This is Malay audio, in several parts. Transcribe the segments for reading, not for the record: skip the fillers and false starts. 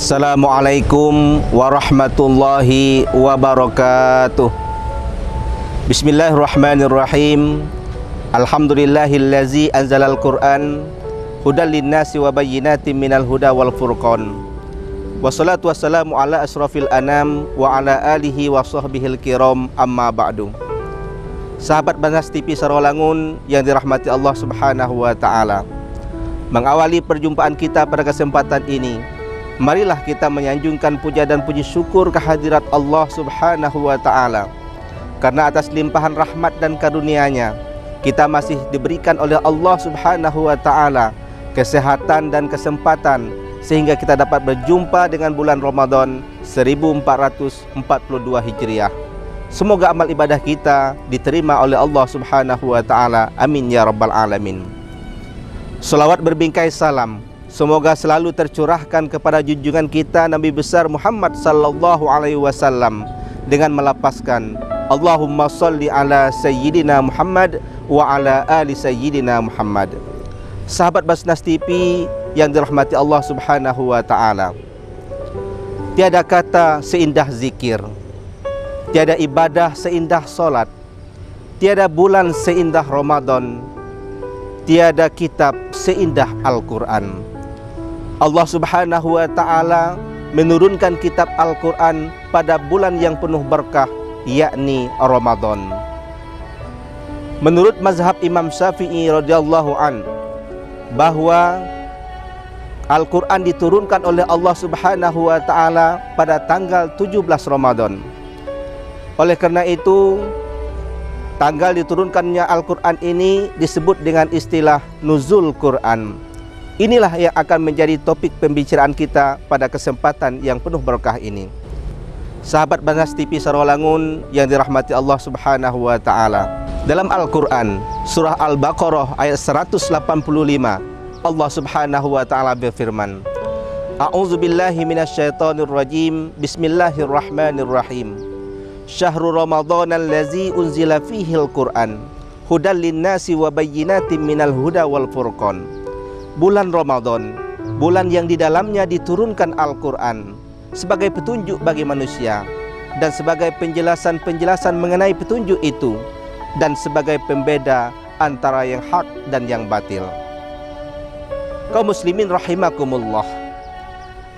Assalamualaikum warahmatullahi wabarakatuh. Bismillahirrahmanirrahim. Alhamdulillahillazi anzalal Qur'an hudal linnasi wa bayyinatin minal huda wal furqan. Wassalatu wassalamu ala asrafil anam wa ala alihi wa sahbihil kiram, amma ba'du. Sahabat Banhas TV Sarolangun yang dirahmati Allah Subhanahu wa taala. Mengawali perjumpaan kita pada kesempatan ini, marilah kita menyanjungkan puja dan puji syukur kehadirat Allah Subhanahu wa taala. Karena atas limpahan rahmat dan karunia-Nya, kita masih diberikan oleh Allah Subhanahu wa taala kesehatan dan kesempatan sehingga kita dapat berjumpa dengan bulan Ramadan 1442 Hijriah. Semoga amal ibadah kita diterima oleh Allah Subhanahu wa taala. Amin ya rabbal alamin. Selawat berbingkai salam semoga selalu tercurahkan kepada junjungan kita Nabi besar Muhammad sallallahu alaihi wasallam dengan melapaskan Allahumma sholli ala sayyidina Muhammad wa ala ali sayyidina Muhammad. Sahabat Basnas TV yang dirahmati Allah Subhanahu wa taala. Tiada kata seindah zikir, tiada ibadah seindah solat, tiada bulan seindah Ramadan, tiada kitab seindah Al-Quran. Allah Subhanahu wa ta'ala menurunkan kitab Al-Quran pada bulan yang penuh berkah, yakni Ramadan. Menurut mazhab Imam Syafi'i radhiyallahu an, bahwa Al-Quran diturunkan oleh Allah Subhanahu wa ta'ala pada tanggal 17 Ramadan. Oleh karena itu, tanggal diturunkannya Al-Quran ini disebut dengan istilah Nuzul Quran. Inilah yang akan menjadi topik pembicaraan kita pada kesempatan yang penuh berkah ini. Sahabat Banhas TV Sarolangun yang dirahmati Allah Subhanahu wa taala. Dalam Al-Quran, surah Al-Baqarah ayat 185, Allah Subhanahu wa taala berfirman, A'udzubillahi minasyaitonirrajim. Bismillahirrahmanirrahim. Syahrul Ramadan allazi unzila fihil Qur'an hudal linnasi wa bayyinatin minal huda wal furqan. Bulan Ramadan, bulan yang di dalamnya diturunkan Al-Quran sebagai petunjuk bagi manusia dan sebagai penjelasan-penjelasan mengenai petunjuk itu dan sebagai pembeda antara yang hak dan yang batil. Kaum muslimin rahimakumullah,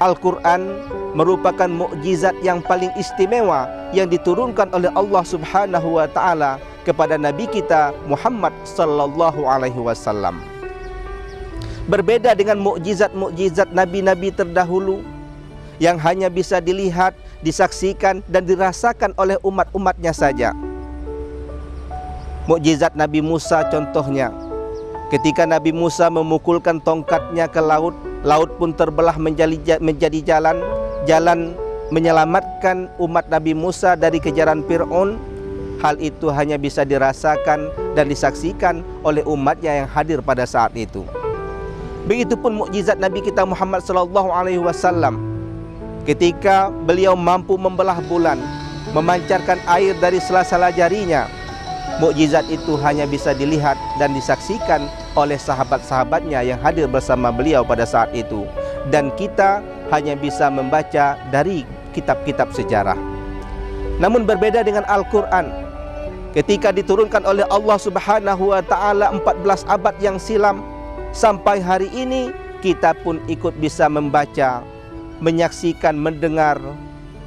Al-Quran merupakan mukjizat yang paling istimewa yang diturunkan oleh Allah Subhanahu wa taala kepada Nabi kita Muhammad sallallahu alaihi wasallam. Berbeda dengan mukjizat-mukjizat nabi-nabi terdahulu yang hanya bisa dilihat, disaksikan dan dirasakan oleh umat-umatnya saja. Mukjizat Nabi Musa contohnya, ketika Nabi Musa memukulkan tongkatnya ke laut, laut pun terbelah menjadi jalan menyelamatkan umat Nabi Musa dari kejaran Fir'aun. Hal itu hanya bisa dirasakan dan disaksikan oleh umatnya yang hadir pada saat itu. Begitupun mukjizat Nabi kita Muhammad sallallahu alaihi wasallam, ketika beliau mampu membelah bulan, memancarkan air dari sela-sela jarinya. Mukjizat itu hanya bisa dilihat dan disaksikan oleh sahabat-sahabatnya yang hadir bersama beliau pada saat itu, dan kita hanya bisa membaca dari kitab-kitab sejarah. Namun berbeda dengan Al-Quran, ketika diturunkan oleh Allah Subhanahu wa ta'ala 14 abad yang silam, sampai hari ini kita pun ikut bisa membaca, menyaksikan, mendengar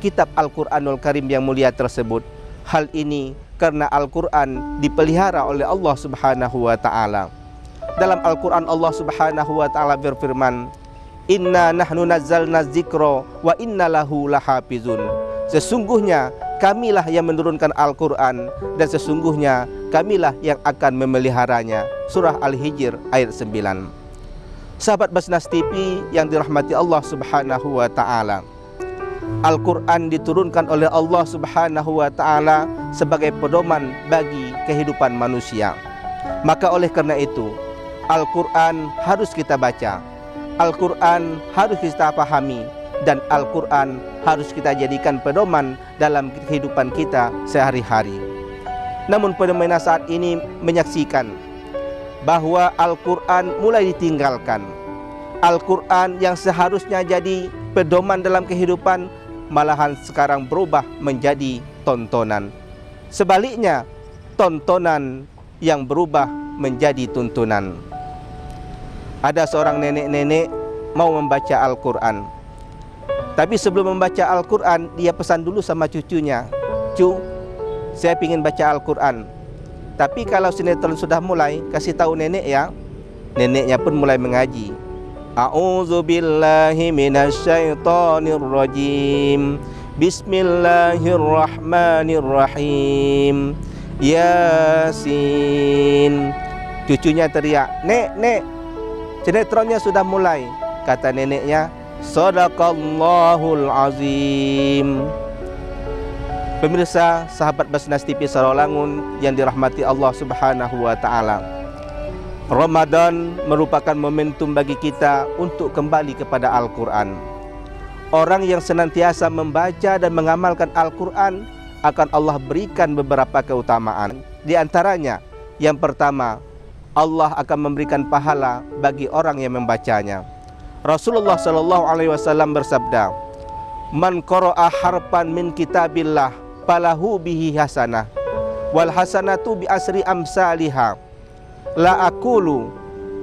kitab Al-Quranul Karim yang mulia tersebut. Hal ini karena Al-Quran dipelihara oleh Allah Subhanahu wa ta'ala. Dalam Al-Quran Allah Subhanahu wa ta'ala berfirman, Inna nahnu nazzalna dzikra wa inna lahu lahafizun. Sesungguhnya kamilah yang menurunkan Al-Quran dan sesungguhnya kamilah yang akan memeliharanya. Surah Al-Hijr ayat 9. Sahabat Basnas TV yang dirahmati Allah Subhanahu wa ta'ala, Al-Quran diturunkan oleh Allah Subhanahu wa ta'ala sebagai pedoman bagi kehidupan manusia. Maka oleh karena itu, Al-Quran harus kita baca, Al-Quran harus kita pahami, dan Al-Quran harus kita jadikan pedoman dalam kehidupan kita sehari-hari. Namun fenomena saat ini menyaksikan bahwa Al-Quran mulai ditinggalkan. Al-Quran yang seharusnya jadi pedoman dalam kehidupan malahan sekarang berubah menjadi tontonan. Sebaliknya, tontonan yang berubah menjadi tuntunan. Ada seorang nenek-nenek mau membaca Al-Quran, tapi sebelum membaca Al-Quran, dia pesan dulu sama cucunya, "Cu, saya ingin baca Al-Quran, tapi kalau sinetron sudah mulai, kasih tahu nenek ya." Neneknya pun mulai mengaji. A'udzubillahi minasyaitonirrajim. Bismillahirrahmanirrahim. Yasin. Cucunya teriak, "Nek, sinetronnya sudah mulai." Kata neneknya, "Shadaqallahul azim." Pemirsa, sahabat Basnas TV Sarolangun yang dirahmati Allah Subhanahu wa taala. Ramadan merupakan momentum bagi kita untuk kembali kepada Al-Quran. Orang yang senantiasa membaca dan mengamalkan Al-Quran akan Allah berikan beberapa keutamaan. Di antaranya, yang pertama, Allah akan memberikan pahala bagi orang yang membacanya. Rasulullah SAW bersabda, "Man qara'a harfan min kitabillah falahu bihi hasanah, wal hasanatu bi asri amsalihha. La aqulu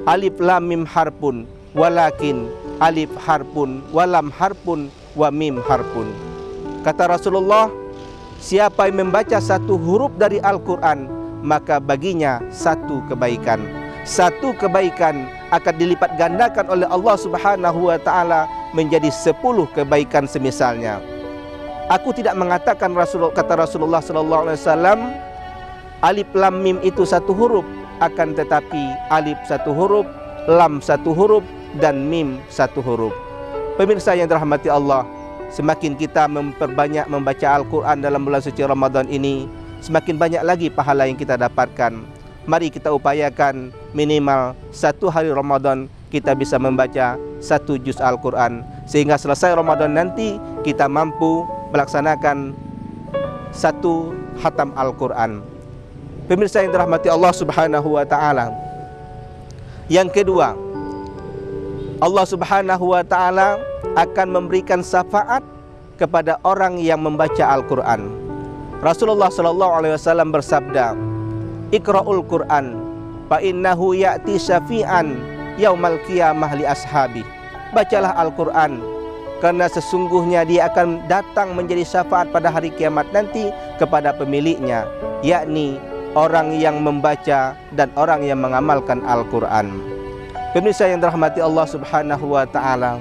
alif lam mim harpun, walakin alif harpun, walam harpun, wa mim harpun." Kata Rasulullah, siapa yang membaca satu huruf dari Al-Quran, maka baginya satu kebaikan. Satu kebaikan akan dilipat gandakan oleh Allah Subhanahu wa ta'ala menjadi 10 kebaikan semisalnya. Aku tidak mengatakan kata Rasulullah SAW, alif lam mim itu satu huruf, akan tetapi alif satu huruf, lam satu huruf, dan mim satu huruf. Pemirsa yang dirahmati Allah, semakin kita memperbanyak membaca Al-Quran dalam bulan suci Ramadan ini, semakin banyak lagi pahala yang kita dapatkan. Mari kita upayakan minimal satu hari Ramadan kita bisa membaca satu juz Al-Quran, sehingga selesai Ramadan nanti kita mampu melaksanakan satu khatam Al-Quran. Pemirsa yang dirahmati Allah Subhanahu wa ta'ala, yang kedua, Allah Subhanahu wa ta'ala akan memberikan syafaat kepada orang yang membaca Al-Quran. Rasulullah SAW bersabda, "Iqra'ul Quran fa innahu ya'ti syafi'an yaumal qiyamah li ashabi." Bacalah Al-Quran, karena sesungguhnya dia akan datang menjadi syafaat pada hari kiamat nanti kepada pemiliknya, yakni orang yang membaca dan orang yang mengamalkan Al-Quran. Pemirsa yang dirahmati Allah Subhanahu wa ta'ala,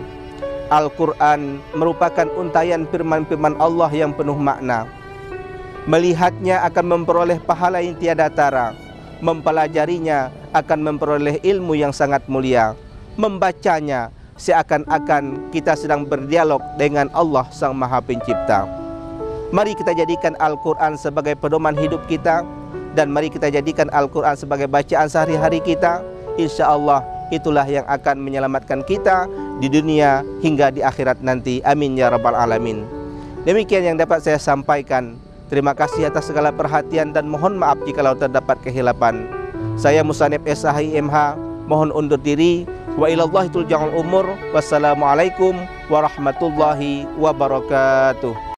Al-Quran merupakan untayan firman-firman Allah yang penuh makna. Melihatnya akan memperoleh pahala yang tiada tara, mempelajarinya akan memperoleh ilmu yang sangat mulia, membacanya seakan-akan kita sedang berdialog dengan Allah Sang Maha Pencipta. Mari kita jadikan Al-Quran sebagai pedoman hidup kita, dan mari kita jadikan Al-Quran sebagai bacaan sehari-hari kita. Insya Allah itulah yang akan menyelamatkan kita di dunia hingga di akhirat nanti. Amin ya rabbal alamin. Demikian yang dapat saya sampaikan. Terima kasih atas segala perhatian dan mohon maaf jikalau terdapat kehilapan. Saya Musanib SHI MH mohon undur diri. Wa ilallahi tulja'ul umur. Wassalamualaikum warahmatullahi wabarakatuh.